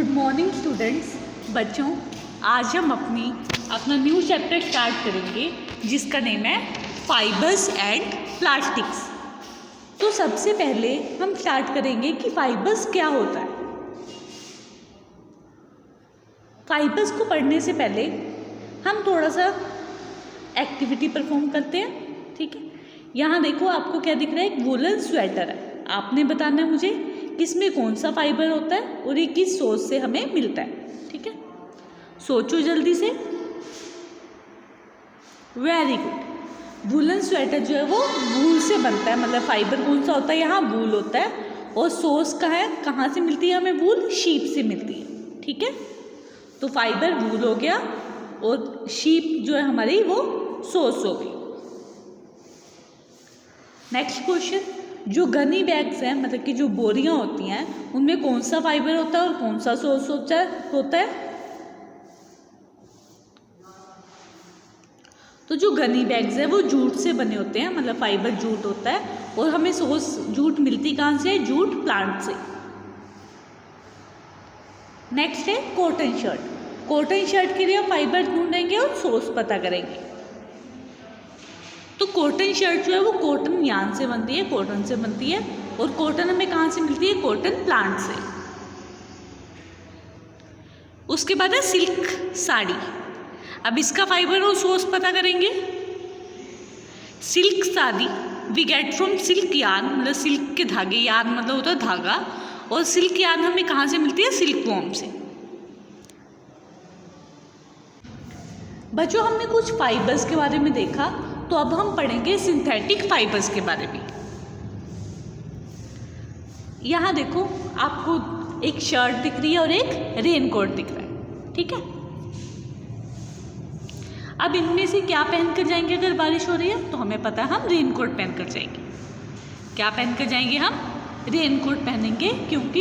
Good morning students. बच्चों, आज हम अपना न्यू चैप्टर स्टार्ट करेंगे जिसका नेम है फाइबर्स एंड प्लास्टिक्स। तो सबसे पहले हम स्टार्ट करेंगे कि फाइबर्स क्या होता है। फाइबर्स को पढ़ने से पहले हम थोड़ा सा एक्टिविटी परफॉर्म करते हैं, ठीक है। यहाँ देखो, आपको क्या दिख रहा है, एक वूलन स्वेटर है। आपने बताना है मुझे इसमें कौन सा फाइबर होता है और ये किस सोर्स से हमें मिलता है, ठीक है। सोचो जल्दी से। Very good. वूलन स्वेटर जो है वो वूल से बनता है, मतलब फाइबर कौन सा होता है, यहाँ वूल होता है। और सोर्स का है, कहाँ से मिलती है हमें वूल, शीप से मिलती है, ठीक है। तो फाइबर वूल हो गया और शीप जो है हमारी वो सोर्स हो गई। नेक्स्ट क्वेश्चन, जो गनी बैग्स हैं, मतलब कि जो बोरियां होती हैं, उनमें कौन सा फाइबर होता है और कौन सा सोर्स होता है। तो जो गनी बैग्स हैं वो जूट से बने होते हैं, मतलब फाइबर जूट होता है। और हमें सोर्स जूट मिलती कहाँ से, जूट प्लांट से। नेक्स्ट है कॉटन शर्ट। कॉटन शर्ट के लिए हम फाइबर ढूंढेंगे और सोर्स पता करेंगे। तो कॉटन शर्ट जो है वो कॉटन यार्न से बनती है, कॉटन से बनती है। और कॉटन हमें कहाँ से मिलती है, कॉटन प्लांट से। उसके बाद है सिल्क साड़ी। अब इसका फाइबर और सोर्स पता करेंगे। Silk sari we get from silk yarn, मतलब सिल्क के धागे, यार्न मतलब होता है धागा। और सिल्क यार्न हमें कहाँ से मिलती है, सिल्क वॉर्म से। बच्चों, हमने कुछ फाइबर्स के बारे में देखा, तो अब हम पढ़ेंगे सिंथेटिक फाइबर्स के बारे में। यहाँ देखो, आपको एक शर्ट दिख रही है और एक रेनकोट दिख रहा है, ठीक है। अब इनमें से क्या पहनकर जाएंगे अगर बारिश हो रही है, तो हमें पता है हम रेनकोट पहनकर जाएंगे। क्या पहनकर जाएंगे हम, रेनकोट पहनेंगे, क्योंकि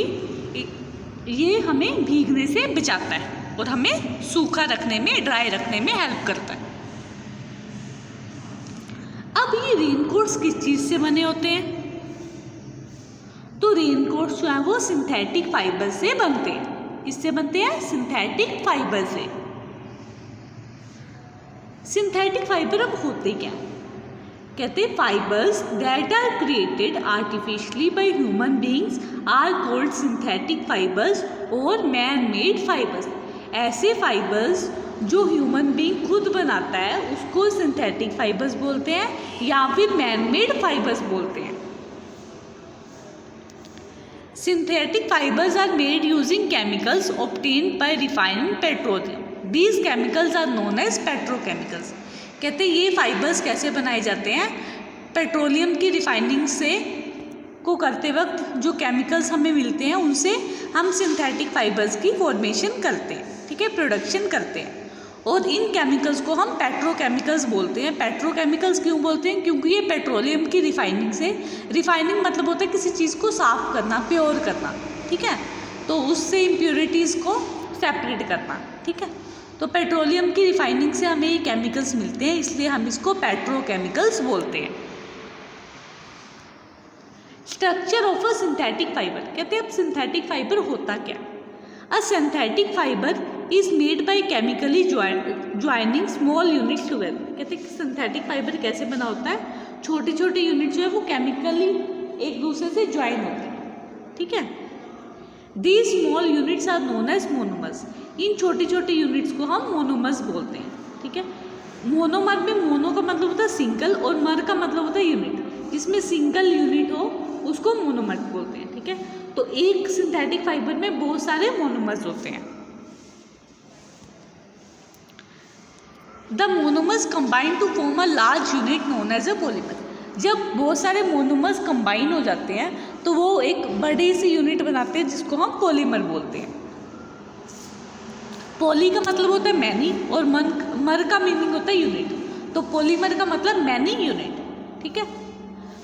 ये हमें भीगने से बचाता है और हमें सूखा रखने में, ड्राई रखने में हेल्प करता है। अब ये रेनकोट्स किस चीज़ से बने होते हैं, तो रेनकोट्स जो है वो सिंथेटिक फाइबर से बनते हैं। किससे बनते हैं, सिंथेटिक फाइबर से। सिंथेटिक फाइबर अब होते क्या, कहते हैं fibres that are created artificially by human beings are called synthetic fibres और मैन मेड फाइबर्स। ऐसे फाइबर्स जो ह्यूमन बीइंग खुद बनाता है उसको सिंथेटिक फाइबर्स बोलते हैं, या फिर मैन मेड फाइबर्स बोलते हैं। Synthetic fibres are made using chemicals obtained by refining petroleum. These chemicals are known as petrochemicals. कहते हैं ये फाइबर्स कैसे बनाए जाते हैं, पेट्रोलियम की रिफाइनिंग से को करते वक्त जो केमिकल्स हमें मिलते हैं उनसे हम सिंथेटिक फाइबर्स की फॉर्मेशन करते हैं, ठीक है, प्रोडक्शन करते हैं। और इन केमिकल्स को हम पेट्रोकेमिकल्स बोलते हैं। पेट्रोकेमिकल्स क्यों बोलते हैं, क्योंकि ये पेट्रोलियम की रिफाइनिंग से, रिफाइनिंग मतलब होता है किसी चीज़ को साफ करना, प्योर करना, ठीक है, तो उससे इम्प्योरिटीज़ को सेपरेट करना, ठीक है। तो पेट्रोलियम की रिफाइनिंग से हमें ये केमिकल्स मिलते हैं, इसलिए हम इसको पेट्रोकेमिकल्स बोलते हैं। Structure of a synthetic fibre, कहते हैं अब सिंथेटिक फाइबर होता क्या। अ synthetic fibre is made by chemically joining small units together. कहते हैं कि सिंथेटिक फाइबर कैसे बना होता है, छोटे छोटे यूनिट जो है वो केमिकली एक दूसरे से ज्वाइन होते हैं, ठीक है। These small units are known as monomers. इन छोटे छोटे यूनिट्स को हम मोनोमर्स बोलते हैं, ठीक है। मोनोमर में मोनो का मतलब होता है सिंगल और मर का मतलब होता है यूनिट। जिसमें सिंगल यूनिट हो उसको मोनोमर बोलते हैं, ठीक है। तो एक सिंथेटिक फाइबर में बहुत सारे मोनोमर्स होते हैं। The monomers combine to form a large unit known as a polymer. जब बहुत सारे मोनोमर्स कंबाइन हो जाते हैं तो वो एक बड़ी सी यूनिट बनाते हैं जिसको हम पॉलीमर बोलते हैं। पॉली का मतलब होता है मैनी और मर का मीनिंग होता है यूनिट, तो पॉलीमर का मतलब मैनी यूनिट, ठीक है।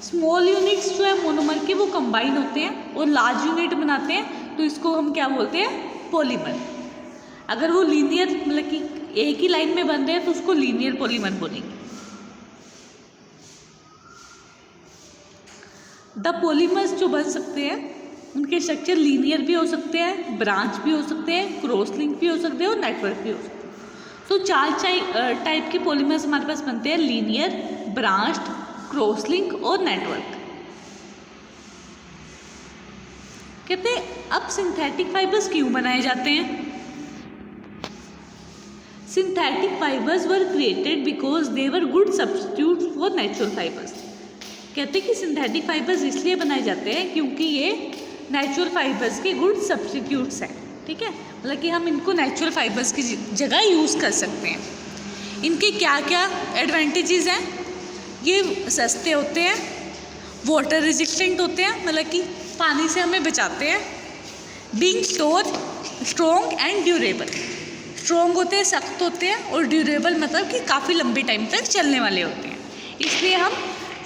स्मॉल यूनिट्स जो है मोनोमर के वो कंबाइन होते हैं और लार्ज यूनिट बनाते हैं, तो इसको हम क्या बोलते हैं, पॉलीमर। अगर वो लीनियर, मतलब कि एक ही लाइन में बन रहे हैं तो उसको लीनियर पॉलीमर बोलेंगे। द पॉलीमर्स जो बन सकते हैं उनके स्ट्रक्चर लीनियर भी हो सकते हैं, ब्रांच भी हो सकते हैं, क्रॉस लिंक भी हो सकते हैं और नेटवर्क भी हो सकते हैं। तो चार टाइप के पॉलीमर्स हमारे पास बनते हैं, लीनियर, ब्रांच्ड, क्रॉस लिंक और नेटवर्क। कहते हैं अब सिंथेटिक फाइबर्स क्यों बनाए जाते हैं? Synthetic fibres were created because they were good substitute for natural fibres. कहते हैं कि सिंथेटिक फाइबर्स इसलिए बनाए जाते हैं क्योंकि ये नेचुरल फाइबर्स के गुड सब्स्टिट्यूट्स हैं। ठीक है, मतलब कि हम इनको नेचुरल फाइबर्स की जगह यूज़ कर सकते हैं। इनके क्या क्या एडवांटेजेस हैं? ये सस्ते होते हैं, वाटर रेजिस्टेंट होते हैं, मतलब कि पानी से हमें बचाते हैं, being strong and durable. Strong होते हैं, सख्त होते हैं, और ड्यूरेबल मतलब कि काफ़ी लंबे टाइम तक चलने वाले होते हैं। इसलिए हम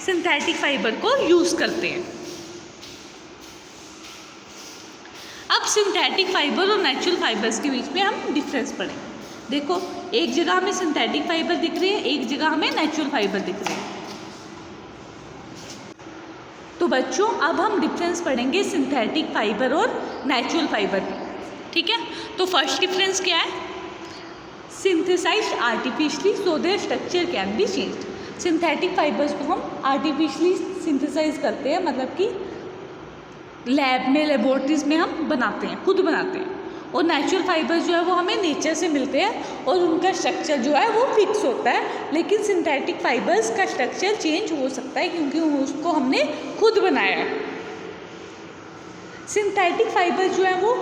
सिंथेटिक फाइबर को यूज़ करते हैं। अब सिंथेटिक फाइबर और नेचुरल फाइबर्स के बीच में हम डिफरेंस पढ़ेंगे। देखो, एक जगह हमें सिंथेटिक फाइबर दिख रही है, एक जगह हमें नेचुरल फाइबर दिख रही है। तो बच्चों अब हम डिफरेंस पढ़ेंगे सिंथेटिक फाइबर और नेचुरल फाइबर में। ठीक है, तो फर्स्ट डिफरेंस क्या है? Synthesised artificially so their structure can be changed. Synthetic fibres को हम आर्टिफिशियली सिंथेसाइज करते हैं, मतलब कि लैब में, लेबोरेटरीज में हम बनाते हैं, खुद बनाते हैं। और नेचुरल फाइबर्स जो है वो हमें नेचर से मिलते हैं और उनका स्ट्रक्चर जो है वो फिक्स होता है। लेकिन सिंथेटिक फाइबर्स का स्ट्रक्चर चेंज हो सकता है क्योंकि उसको हमने खुद बनाया है। सिंथेटिक फाइबर्स जो है वो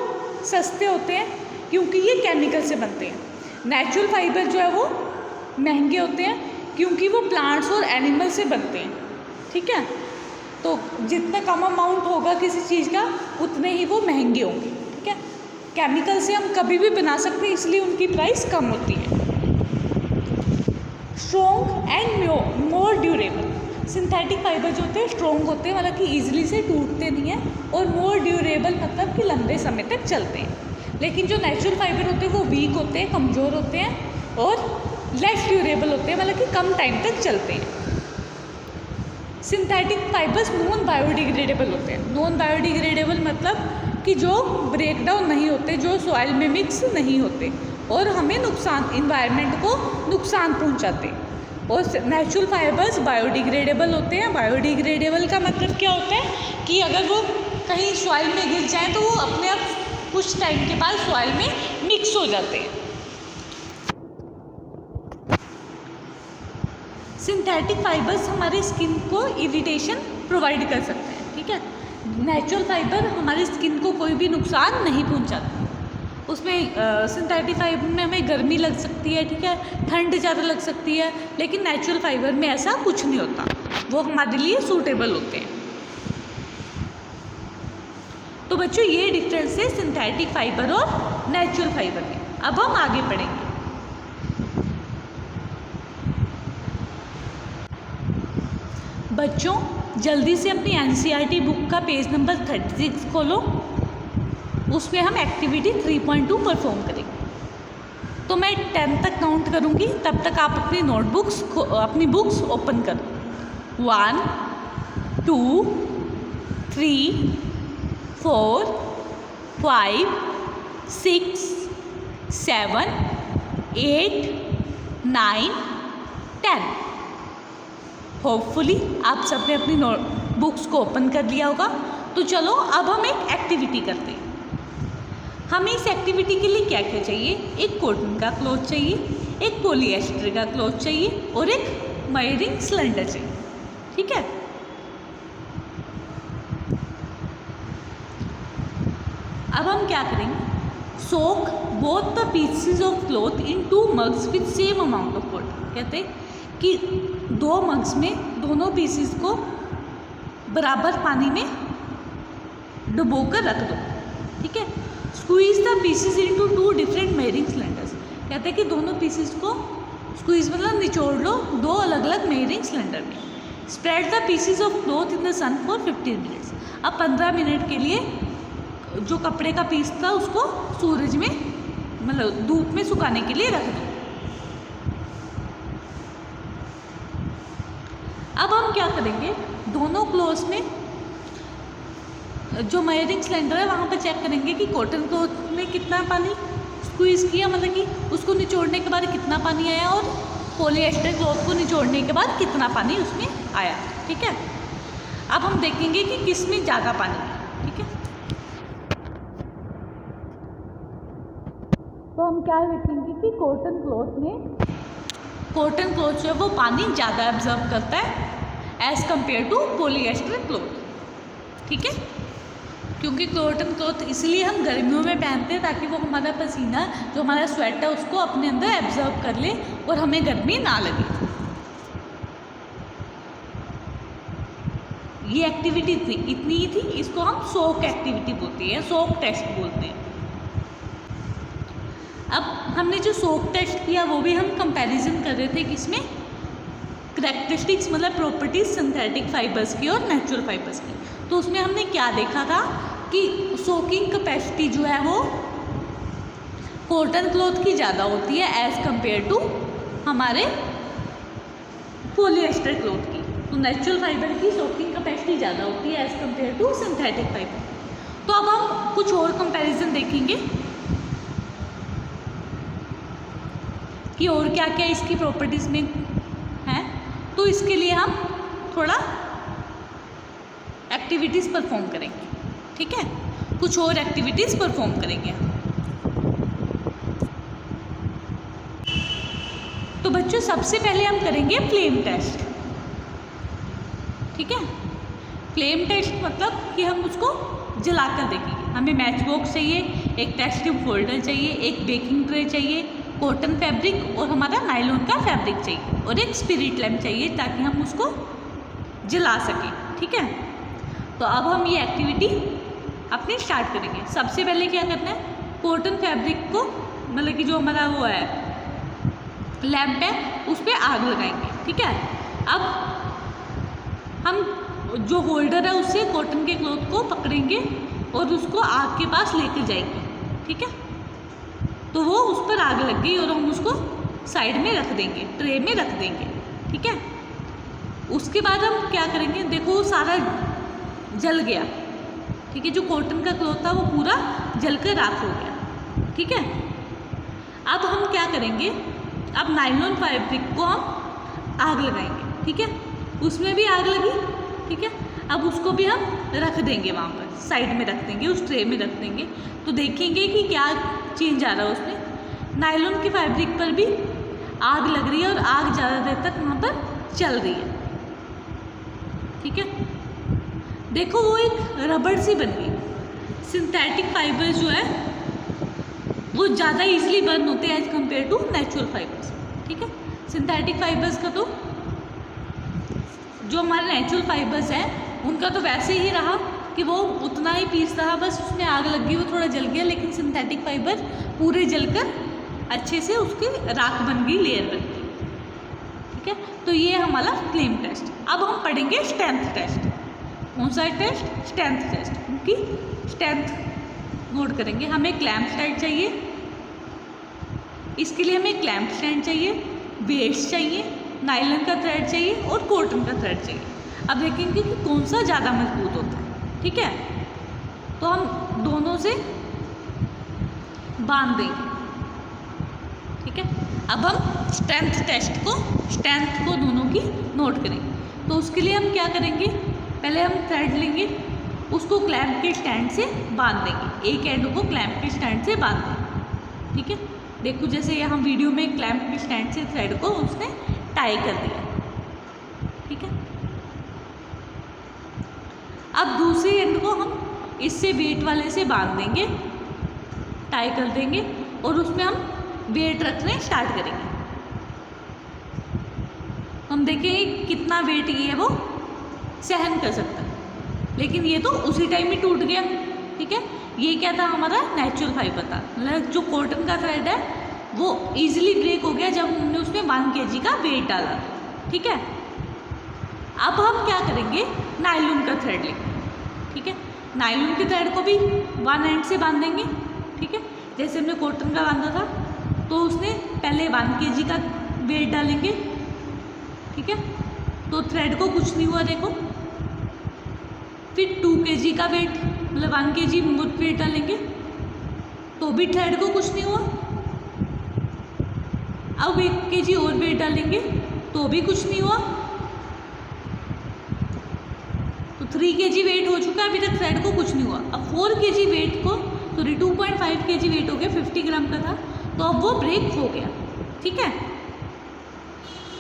सस्ते होते हैं क्योंकि ये केमिकल से बनते हैं। नेचुरल फाइबर जो है वो महंगे होते हैं क्योंकि वो प्लांट्स और एनिमल से बनते हैं। ठीक है, तो जितना कम अमाउंट होगा किसी चीज़ का उतने ही वो महंगे होंगे। ठीक है, केमिकल से हम कभी भी बना सकते हैं, इसलिए उनकी प्राइस कम होती है। Strong and more durable. Synthetic fibre जो होते हैं स्ट्रॉन्ग होते हैं, मतलब कि ईजिली से टूटते नहीं हैं, और मोर ड्यूरेबल मतलब कि लंबे समय तक चलते हैं। लेकिन जो नेचुरल फाइबर होते हैं वो वीक होते हैं, कमज़ोर होते हैं और लेस ड्यूरेबल होते हैं, मतलब कि कम टाइम तक चलते हैं। सिंथेटिक फाइबर्स नॉन बायोडिग्रेडेबल होते हैं। नॉन बायोडिग्रेडेबल मतलब कि जो ब्रेक डाउन नहीं होते, जो सॉइल में मिक्स नहीं होते और हमें नुकसान, इन्वायरमेंट को नुकसान पहुंचाते। और नेचुरल फाइबर्स बायोडिग्रेडेबल होते हैं। बायोडिग्रेडेबल का मतलब क्या होता है कि अगर वो कहीं सॉइल में गिर जाएँ तो वो अपने आप कुछ टाइम के बाद सॉइल में मिक्स हो जाते हैं। सिंथेटिक फाइबर्स हमारे स्किन को इरिटेशन प्रोवाइड कर सकते हैं। ठीक है, नेचुरल फाइबर हमारी स्किन को कोई भी नुकसान नहीं पहुंचाते। उसमें सिंथेटिक फाइबर में हमें गर्मी लग सकती है, ठीक है, ठंड ज़्यादा लग सकती है, लेकिन नेचुरल फाइबर में ऐसा कुछ नहीं होता, वो हमारे लिए सूटेबल होते हैं। तो बच्चों ये डिफरेंस है सिंथेटिक फाइबर और नेचुरल फाइबर में। अब हम आगे पढ़ेंगे। बच्चों जल्दी से अपनी एनसीईआरटी बुक का पेज नंबर 36 खोलो, उसमें हम एक्टिविटी 3.2 परफॉर्म करेंगे। तो मैं 10 तक काउंट करूँगी, तब तक आप अपनी बुक्स ओपन करो। 1 2 3 4 5 6 7 8 9 10। होपफुली आप सबने अपनी बुक्स को ओपन कर लिया होगा। तो चलो अब हम एक एक्टिविटी करते हैं। हमें इस एक्टिविटी के लिए क्या क्या चाहिए? एक कॉटन का क्लॉथ चाहिए, एक पॉलीएस्टर का क्लॉथ चाहिए और एक मायरिंग सिलेंडर चाहिए। ठीक है, अब हम क्या करेंगे? Soak both the pieces of cloth in 2 mugs with same amount of water. कहते हैं कि 2 मग्स में दोनों पीसेस को बराबर पानी में डुबो कर रख दो। ठीक है, squeeze the pieces into 2 different मेयरिंग cylinders. कहते हैं कि दोनों पीसेस को स्क्वीज मतलब निचोड़ लो 2 अलग अलग मेयरिंग सिलेंडर में। Spread the pieces of cloth in the sun for 15 minutes. अब 15 मिनट के लिए जो कपड़े का पीस था उसको सूरज में मतलब धूप में सुखाने के लिए रख दो। अब हम क्या करेंगे? दोनों क्लॉथ्स में जो मेजरिंग सिलेंडर है वहाँ पर चेक करेंगे कि कॉटन क्लॉथ में कितना पानी स्क्वीज़ किया, मतलब कि उसको निचोड़ने के बाद कितना पानी आया, और पॉलिएस्टर क्लॉथ को निचोड़ने के बाद कितना पानी उसमें आया। ठीक है, अब हम देखेंगे कि किस में ज़्यादा पानी है। ठीक है, तो हम क्या देखेंगे कि कॉटन क्लॉथ जो है वो पानी ज़्यादा एब्जॉर्ब करता है as compare to polyester cloth. ठीक है, क्योंकि कॉटन क्लॉथ इसलिए हम गर्मियों में पहनते हैं ताकि वो हमारा पसीना जो हमारा स्वेट है उसको अपने अंदर एब्जॉर्ब कर ले और हमें गर्मी ना लगे। ये एक्टिविटी इतनी ही थी, इसको हम सोक एक्टिविटी बोलते हैं, सोक टेस्ट बोलते हैं। अब हमने जो सोक टेस्ट किया वो भी हम कंपैरिजन कर रहे थे किसमें, करैक्टरिस्टिक्स मतलब प्रॉपर्टीज सिंथेटिक फाइबर्स की और नेचुरल फाइबर्स की। तो उसमें हमने क्या देखा था कि सोकिंग कैपेसिटी जो है वो कॉटन क्लॉथ की ज़्यादा होती है एज़ कंपेयर टू हमारे पॉलिएस्टर क्लॉथ की। तो नेचुरल फाइबर की सोकिंग कैपेसिटी ज़्यादा होती है as compare to synthetic fibre. तो अब हम कुछ और कंपैरिजन देखेंगे कि और क्या क्या इसकी प्रॉपर्टीज़ में हैं। तो इसके लिए हम थोड़ा एक्टिविटीज़ परफॉर्म करेंगे। ठीक है, कुछ और एक्टिविटीज़ परफॉर्म करेंगे। तो बच्चों सबसे पहले हम करेंगे फ्लेम टेस्ट। ठीक है, फ्लेम टेस्ट मतलब कि हम उसको जलाकर देखेंगे। हमें मैच बॉक्स चाहिए, एक टेस्ट ट्यूब होल्डर चाहिए, एक बेकिंग ट्रे चाहिए, कॉटन फैब्रिक और हमारा नायलॉन का फैब्रिक चाहिए, और एक स्पिरिट लैम्प चाहिए ताकि हम उसको जला सकें। ठीक है, तो अब हम ये एक्टिविटी अपनी स्टार्ट करेंगे। सबसे पहले क्या करना है, कॉटन फैब्रिक को मतलब कि जो हमारा वो है लैम्प है उस पर आग लगाएंगे। ठीक है, अब हम जो होल्डर है उससे कॉटन के क्लॉथ को पकड़ेंगे और उसको आग के पास लेकर जाएंगे। ठीक है, तो वो उस पर आग लग गई और हम उसको साइड में रख देंगे, ट्रे में रख देंगे। ठीक है, उसके बाद हम क्या करेंगे, देखो वो सारा जल गया। ठीक है, जो कॉटन का क्लॉथ था वो पूरा जलकर राख हो गया। ठीक है, अब हम क्या करेंगे, अब नायलॉन फैब्रिक को हम आग लगाएंगे। ठीक है, उसमें भी आग लगी। ठीक है, अब उसको भी हम रख देंगे वहाँ पर, साइड में रख देंगे, उस ट्रे में रख देंगे। तो देखेंगे कि क्या चेंज आ रहा है उसमें। नायलॉन के फैब्रिक पर भी आग लग रही है और आग ज़्यादा देर तक वहाँ पर चल रही है। ठीक है, देखो वो एक रबड़ सी बन गई। सिंथेटिक फाइबर जो है वो ज़्यादा इजीली बर्न होते हैं as compare to natural fibres. ठीक है, सिंथेटिक फाइबर्स का तो जो हमारे नेचुरल फाइबर्स हैं उनका तो वैसे ही रहा कि वो उतना ही पीस रहा, बस उसमें आग लग गई, वो थोड़ा जल गया। लेकिन सिंथेटिक फाइबर पूरे जलकर अच्छे से उसकी राख बन गई, लेयर बन गई। ठीक है, तो ये हमारा फ्लेम टेस्ट। अब हम पढ़ेंगे स्ट्रेंथ टेस्ट। कौन सा टेस्ट, स्ट्रेंथ टेस्ट, क्योंकि स्ट्रेंथ नोट करेंगे। हमें क्लैंप स्टैंड चाहिए, इसके लिए हमें क्लैंप स्टैंड चाहिए, वेट्स चाहिए, नायलॉन का थ्रेड चाहिए और कॉटन का थ्रेड चाहिए। अब देखेंगे कि कौन सा ज़्यादा मजबूत होता है। ठीक है, तो हम दोनों से बांध देंगे। ठीक है, अब हम स्ट्रेंथ को दोनों की नोट करेंगे। तो उसके लिए हम क्या करेंगे, पहले हम थ्रेड लेंगे, उसको क्लैंप के स्टैंड से बांध देंगे, एक एंड को क्लैंप के स्टैंड से बांध देंगे। ठीक है, देखो जैसे यहाँ वीडियो में क्लैंप के स्टैंड से थ्रेड को उसने टाई कर दिया। ठीक है, अब दूसरी एंड को हम इससे वेट वाले से बांध देंगे, टाई कर देंगे और उसमें हम वेट रखने स्टार्ट करेंगे। हम देखेंगे कितना वेट ये वो सहन कर सकता है, लेकिन ये तो उसी टाइम ही टूट गया। ठीक है, ये क्या था, हमारा नेचुरल फाइबर था। मतलब जो कॉटन का थ्रेड है वो इजीली ब्रेक हो गया जब हमने उसमें 1 kg का वेट डाला। ठीक है, अब हम क्या करेंगे, नायलॉन का थ्रेड लेंगे। ठीक है, नायलॉन के थ्रेड को भी 1 एंड से बांधेंगे। ठीक है, जैसे हमने कॉटन का बांधा था तो उसने पहले 1 kg का वेट डालेंगे। ठीक है, तो थ्रेड को कुछ नहीं हुआ, देखो। फिर 2 kg का वेट मतलब 1 kg मोर वेट डालेंगे तो भी थ्रेड को कुछ नहीं हुआ। अब 1 kg और वेट डालेंगे तो भी कुछ नहीं हुआ। तो 3 kg वेट हो चुका है, अभी तक थ्रेड को कुछ नहीं हुआ। अब 4 kg वेट को, सॉरी 2.5 kg वेट हो गया, 50 ग्राम का था, तो अब वो ब्रेक हो गया। ठीक है,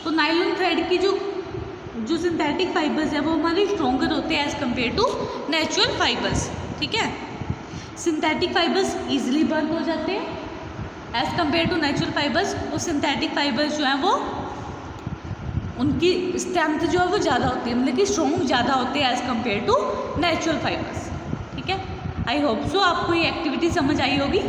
तो नायलॉन थ्रेड की जो सिंथेटिक फाइबर्स है वो हमारे स्ट्रॉन्गर होते हैं as compare to natural fibres. ठीक है, सिंथेटिक फाइबर्स इजीली बर्न हो जाते हैं as compare to natural fibres. वो सिंथेटिक फाइबर्स जो हैं वो उनकी स्ट्रेंथ जो है वो ज़्यादा होती है, मतलब कि स्ट्रॉन्ग ज़्यादा होते हैं as compare to natural fibres. ठीक है, आई होप सो आपको ये एक्टिविटी समझ आई होगी।